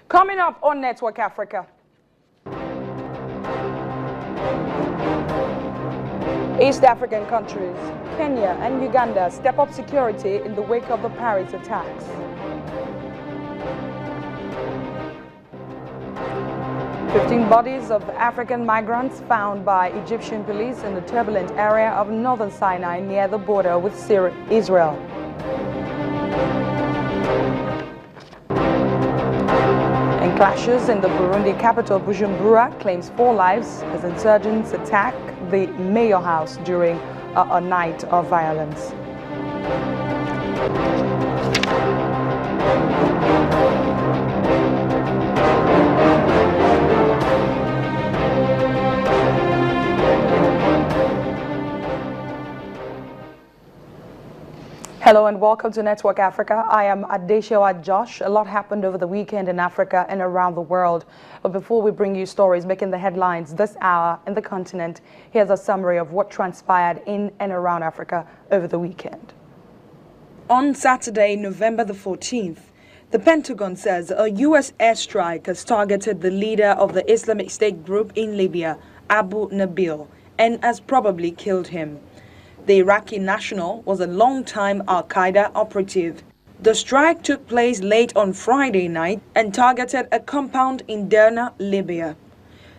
Coming up on Network Africa. East African countries, Kenya and Uganda step up security in the wake of the Paris attacks. "15 bodies of African migrants found by Egyptian police in the turbulent area of northern Sinai near the border with Israel. And clashes in the Burundi capital Bujumbura claims 4 lives as insurgents attack the mayor house during a night of violence. Hello and welcome to Network Africa. I am Adeshewa Josh. A lot happened over the weekend in Africa and around the world. But before we bring you stories making the headlines this hour in the continent, here's a summary of what transpired in and around Africa over the weekend. On Saturday, November the 14th, the Pentagon says a U.S. airstrike has targeted the leader of the Islamic State group in Libya, Abu Nabil, and has probably killed him. The Iraqi national was a long-time Al-Qaeda operative. The strike took place late on Friday night and targeted a compound in Derna, Libya.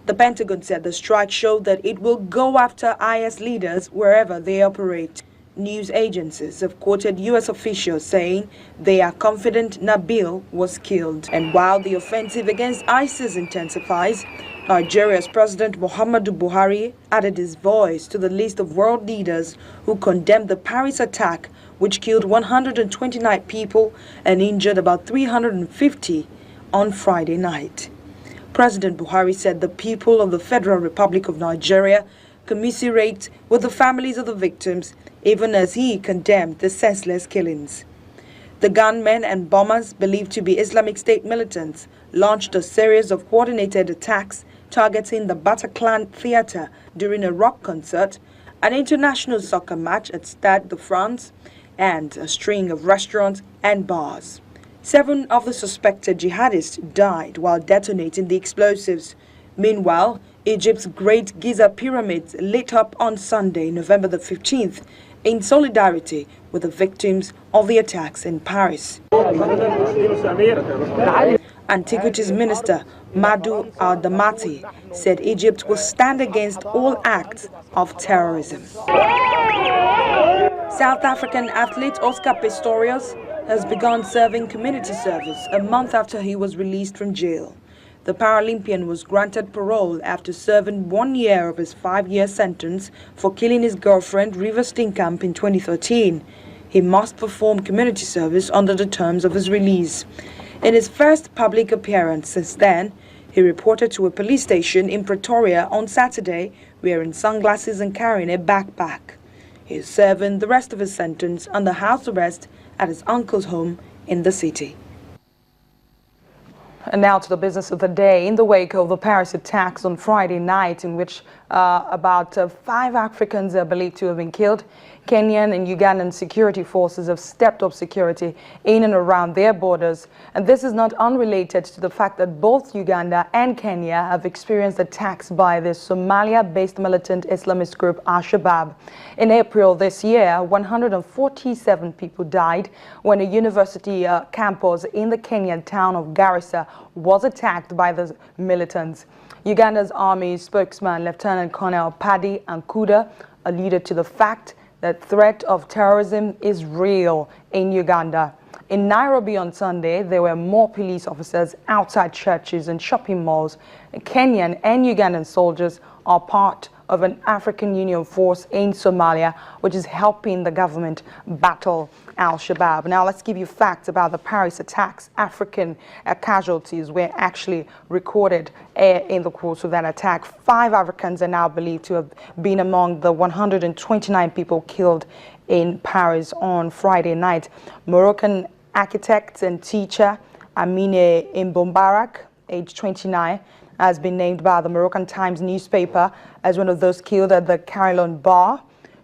The Pentagon said the strike showed that it will go after IS leaders wherever they operate. News agencies have quoted U.S. officials saying they are confident Nabil was killed. And while the offensive against ISIS intensifies, Nigeria's President Muhammadu Buhari added his voice to the list of world leaders who condemned the Paris attack, which killed 129 people and injured about 350 on Friday night. President Buhari said the people of the Federal Republic of Nigeria commiserate with the families of the victims, even as he condemned the senseless killings. The gunmen and bombers, believed to be Islamic State militants, launched a series of coordinated attacks targeting the Bataclan Theatre during a rock concert, an international soccer match at Stade de France, and a string of restaurants and bars. 7 of the suspected jihadists died while detonating the explosives. Meanwhile, Egypt's Great Giza Pyramids lit up on Sunday, November the 15th, in solidarity with the victims of the attacks in Paris. Antiquities Minister Madou Al-Damati said Egypt will stand against all acts of terrorism. South African athlete Oscar Pistorius has begun serving community service a month after he was released from jail. The Paralympian was granted parole after serving 1 year of his 5-year sentence for killing his girlfriend River Steenkamp in 2013. He must perform community service under the terms of his release. In his first public appearance since then, he reported to a police station in Pretoria on Saturday wearing sunglasses and carrying a backpack. He is serving the rest of his sentence under house arrest at his uncle's home in the city. And now to the business of the day. In the wake of the Paris attacks on Friday night, in which about 5 Africans are believed to have been killed, Kenyan and Ugandan security forces have stepped up security in and around their borders. And this is not unrelated to the fact that both Uganda and Kenya have experienced attacks by the Somalia-based militant Islamist group Al-Shabaab. In April this year, 147 people died when a university campus in the Kenyan town of Garissa was attacked by the militants. Uganda's army spokesman, Lieutenant Colonel Paddy Ankuda, alluded to the fact that threat of terrorism is real in Uganda. In Nairobi on Sunday, there were more police officers outside churches and shopping malls. Kenyan and Ugandan soldiers are part of an African Union force in Somalia, which is helping the government battle Al-Shabaab. Now let's give you facts about the Paris attacks. African casualties were actually recorded in the course of that attack. 5 Africans are now believed to have been among the 129 people killed in Paris on Friday night. Moroccan architect and teacher Amine Mbombarak, age 29, has been named by the Moroccan Times newspaper as one of those killed at the Carillon bar.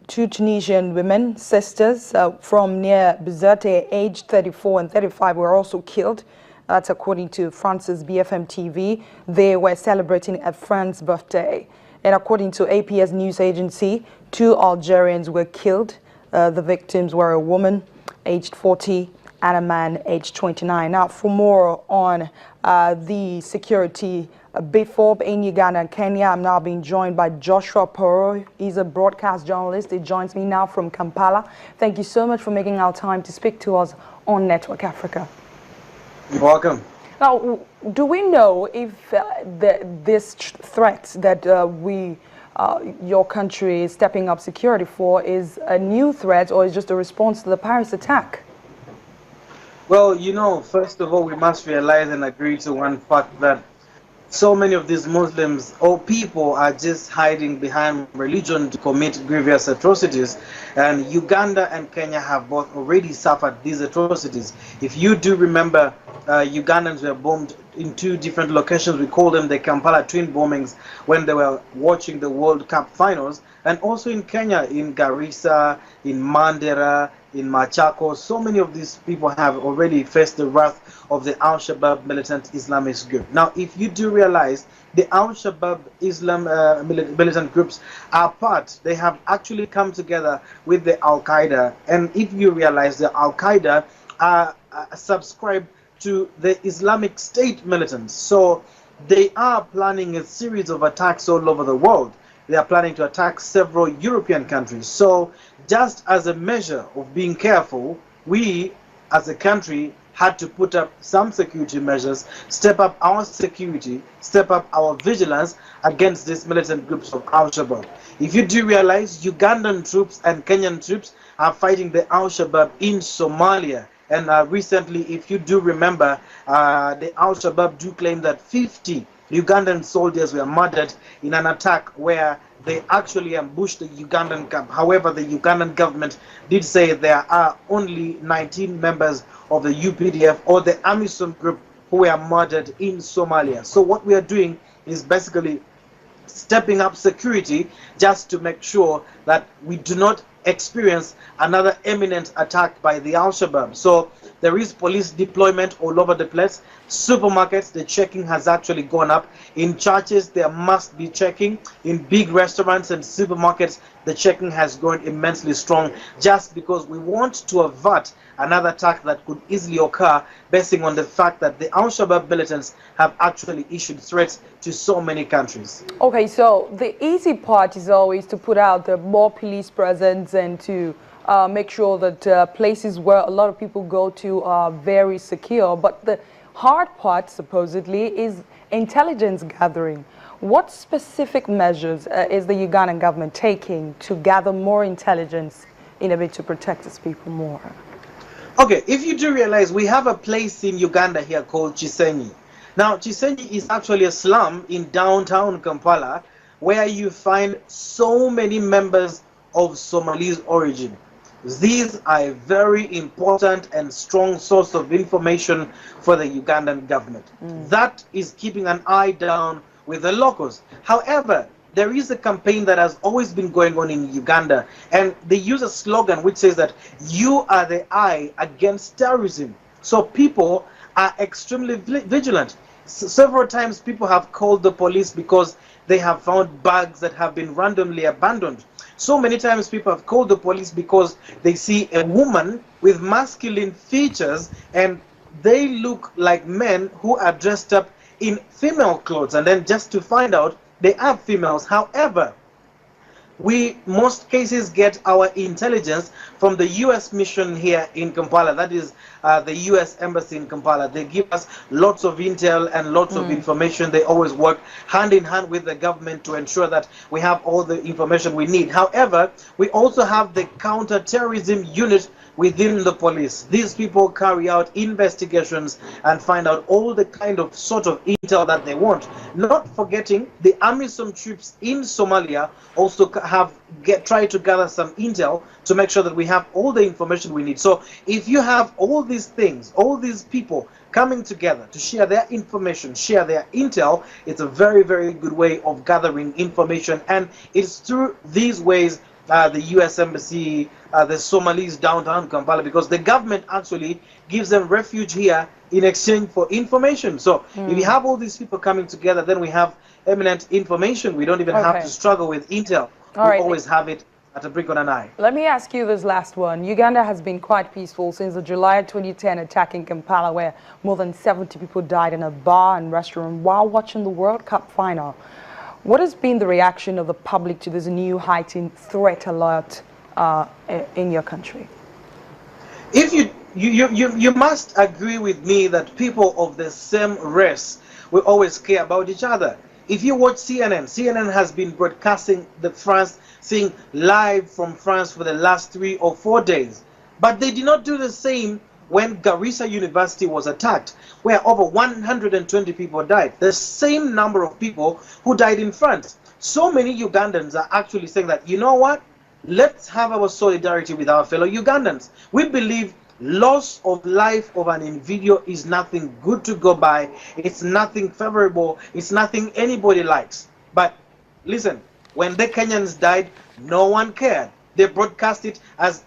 2 Tunisian women, sisters from near Bizerte, aged 34 and 35, were also killed That's according to France's BFM TV. They were celebrating a friend's birthday. And according to APS news agency, 2 Algerians were killed. The victims were a woman aged 40 and a man aged 29. Now, for more on the security before in Uganda and Kenya, I'm now being joined by Joshua Poro. He's a broadcast journalist. He joins me now from Kampala. Thank you so much for making our time to speak to us on Network Africa. You're welcome. Now, do we know if this threat that your country is stepping up security for is a new threat or is just a response to the Paris attack? Well, you know, first of all, we must realize and agree to one fact that so many of these Muslims or people are just hiding behind religion to commit grievous atrocities. And Uganda and Kenya have both already suffered these atrocities. If you do remember, Ugandans were bombed in 2 different locations. We call them the Kampala twin bombings when they were watching the World Cup finals. And also in Kenya, in Garissa, in Mandera, in Machakos, so many of these people have already faced the wrath of the Al-Shabaab militant Islamist group. Now, if you do realize the Al-Shabaab Islam militant groups are they have actually come together with the Al-Qaeda. And if you realize the Al-Qaeda are subscribed to the Islamic State militants. So they are planning a series of attacks all over the world. They are planning to attack several European countries. So just as a measure of being careful, we as a country had to put up some security measures, step up our security, step up our vigilance against these militant groups of Al-Shabaab. If you do realize, Ugandan troops and Kenyan troops are fighting the Al-Shabaab in Somalia. And recently, if you do remember, the Al-Shabaab do claim that 50 Ugandan soldiers were murdered in an attack where they actually ambushed the Ugandan camp. However, the Ugandan government did say there are only 19 members of the UPDF or the AMISOM group who were murdered in Somalia. So what we are doing is basically stepping up security just to make sure that we do not experience another imminent attack by the Al-Shabaab. So there is police deployment all over the place. Supermarkets, the checking has actually gone up. In churches, there must be checking. In big restaurants and supermarkets, the checking has gone immensely strong just because we want to avert another attack that could easily occur basing on the fact that the Al-Shabaab militants have actually issued threats to so many countries. Okay, so the easy part is always to put out the more police presence and to make sure that places where a lot of people go to are very secure. But the hard part, supposedly, is intelligence gathering. What specific measures is the Ugandan government taking to gather more intelligence in a bid to protect its people more? Okay, if you do realize, we have a place in Uganda here called Chisenyi. Now, Chisenyi is actually a slum in downtown Kampala where you find so many members of Somalese origin. These are a very important and strong source of information for the Ugandan government. That is keeping an eye down with the locals. However, there is a campaign that has always been going on in Uganda, and they use a slogan which says that you are the eye against terrorism. So people are extremely vigilant. Several times people have called the police because they have found bags that have been randomly abandoned. So many times people have called the police because they see a woman with masculine features and they look like men who are dressed up in female clothes, and then just to find out they are females. However, we most cases get our intelligence from the U.S. mission here in Kampala. That is the U.S. Embassy in Kampala. They give us lots of intel and lots of information. They always work hand in hand with the government to ensure that we have all the information we need. However, we also have the counter-terrorism unit within the police. These people carry out investigations and find out all the kind of sort of intel that they want. Not forgetting the AMISOM troops in Somalia also try to gather some intel to make sure that we have all the information we need. So if you have all these things, all these people coming together to share their information, share their intel, it's a very, very good way of gathering information. And it's through these ways the U.S. Embassy, the Somalis downtown Kampala, because the government actually gives them refuge here in exchange for information. So if you have all these people coming together, then we have eminent information. We don't even have to struggle with intel. All We right. always have it at a blink of an eye. Let me ask you this last one. Uganda has been quite peaceful since the July 2010 attack in Kampala, where more than 70 people died in a bar and restaurant while watching the World Cup final. What has been the reaction of the public to this new heightened threat alert in your country? If you must agree with me that people of the same race will always care about each other. If you watch CNN has been broadcasting the France thing live from France for the last 3 or 4 days. But they did not do the same when Garissa University was attacked, where over 120 people died. The same number of people who died in France. So many Ugandans are actually saying that, you know what? Let's have our solidarity with our fellow Ugandans. We believe loss of life of an individual is nothing good to go by. It's nothing favorable. It's nothing anybody likes. But listen, when the Kenyans died, no one cared. They broadcast it as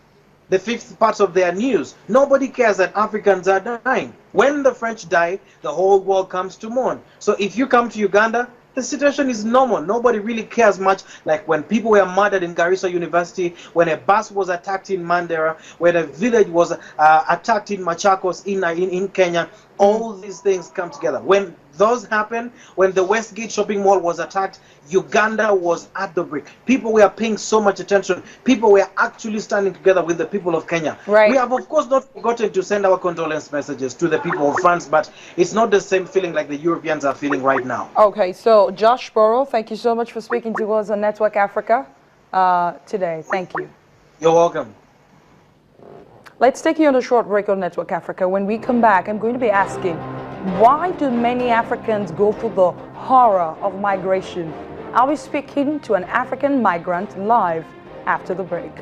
the fifth part of their news. Nobody cares that Africans are dying. When the French die, the whole world comes to mourn. So if you come to Uganda, the situation is normal. Nobody really cares much. Like when people were murdered in Garissa University, when a bus was attacked in Mandera, when a village was attacked in Machakos in Kenya, all these things come together. When those happened, when the Westgate shopping mall was attacked, Uganda was at the brink. People were paying so much attention. People were actually standing together with the people of Kenya. Right. We have, of course, not forgotten to send our condolence messages to the people of France, but it's not the same feeling like the Europeans are feeling right now. Okay, so Josh Poro, thank you so much for speaking to us on Network Africa today. Thank you. You're welcome. Let's take you on a short break on Network Africa. When we come back, I'm going to be asking, why do many Africans go through the horror of migration? I'll be speaking to an African migrant live after the break.